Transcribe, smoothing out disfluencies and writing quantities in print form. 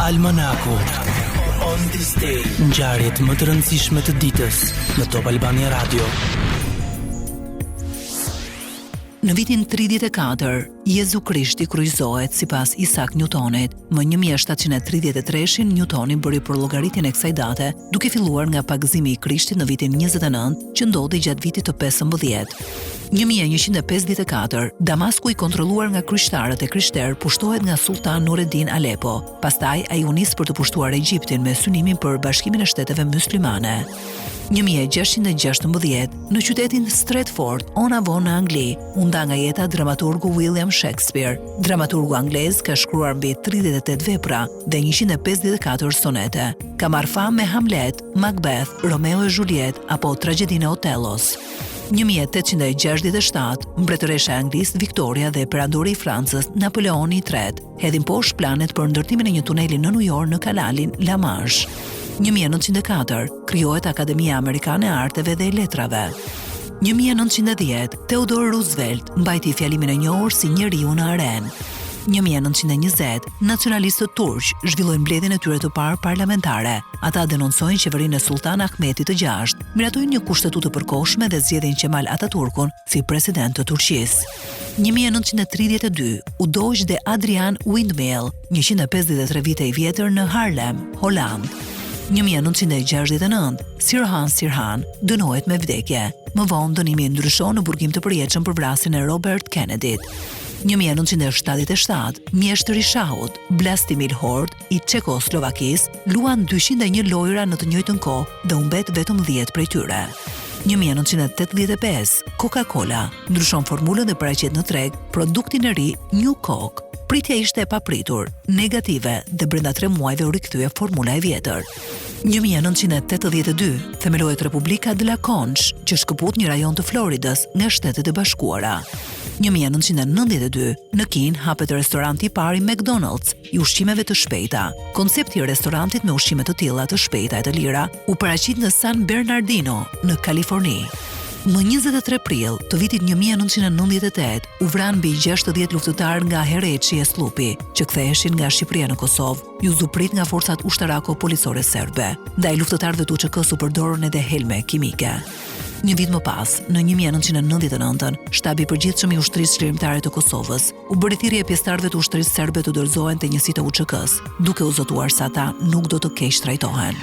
Almanaku. On this day, ngjarjet më të rëndësishme të ditës në Top Albania Radio. Në vitin 34, Jezu Krishti kryqëzohet sipas Isaac Newtonit. Më 1733 Newtoni bëri për llogaritjen e kësaj date, duke filluar nga pagëzimi i Krishtit në vitin 29, që ndodhi gjatë vitit të 15. 1154, Damasku i kontrolluar nga krishterët e krishterë pushtohet nga Sultan Nureddin Aleppo. Pastaj ai u nis për të pushtuar Egjiptin me synimin për Bashkimin e Shteteve Myslimane. 1616, në qytetin Stratford, on Avon në Angli, u nda nga jeta dramaturgu William Shakespeare. Dramaturgu anglez ka shkruar mbi 38 vepra dhe 154 sonete. Ka marrë famë me Hamlet, Macbeth, Romeo e Juliet apo Tragjedinë e Otellos. 1867, mbretëresha e Anglisë Victoria dhe perandori i Francës Napoleoni III hedhin poshtë planet për ndërtimin e një tuneli në New York në kanalin La Manche. 1904, krijohet Akademia Amerikane e Arteve dhe Letrave. 1910, Theodore Roosevelt mbajti fjalimin e njohur si njeriu në arenë. 1920, nacionalistët turq zhvillojnë mbledhjen e tyre të parë parlamentare. Ata denoncojnë qeverinë e Sultan Ahmetit të gjashtë, miratojnë një kushtetutë të përkohshme dhe zgjedhin Kemal Ataturkun si president të Turqisë. 1932, u doq dhe Adrian Windmill, 153 vite i vjetër në Harlem, Holand. 1969, Sirhan Sirhan dënohet me vdekje. Më vonë dënimi ndryshon në burgim të përjetshëm për vrasjen e Robert Kennedyt. 1977, mjeshtri i shahut, Vlastimir Hord i Çekoslovakisë, luan 201 lojra në të njëjtën kohë dhe u mbet vetëm 10 prej tyre. 1985, Coca-Cola ndryshon formulën dhe paraqet në treg produktin e ri New Coke. Pritja ishte e papritur, negative dhe brenda 3 muajve u rikthye formula e vjetër. 1982, themelohet Republika de la Conch, që shkëput një rajon të Floridës nga Shtetet e Bashkuara. 1992, në Kin hapet restoranti i parë i McDonald's i ushqimeve të shpejta. Koncepti i restorantit me ushqime të tilla të shpejta e të lira u paraqit në San Bernardino, në Kaliforni. Më 23 prill të vitit 1998, u vran mbi 60 luftëtar nga Hereçi e Sllupi, që ktheheshin nga Shqipëria në Kosovë, ju zuprit nga forcat ushtarako-policore serbe. Ndaj luftëtarëve të UÇK-s u përdorën edhe helme kimike. Një vit më pas, në 1999, shtabi i përgjithshëm i ushtrisë çlirimtare të Kosovës u bëri thirrje pjesëtarëve të ushtrisë serbe të dorëzohen te njësitë e UÇK-s, duke u zotuar se ata nuk do të keq trajtohen.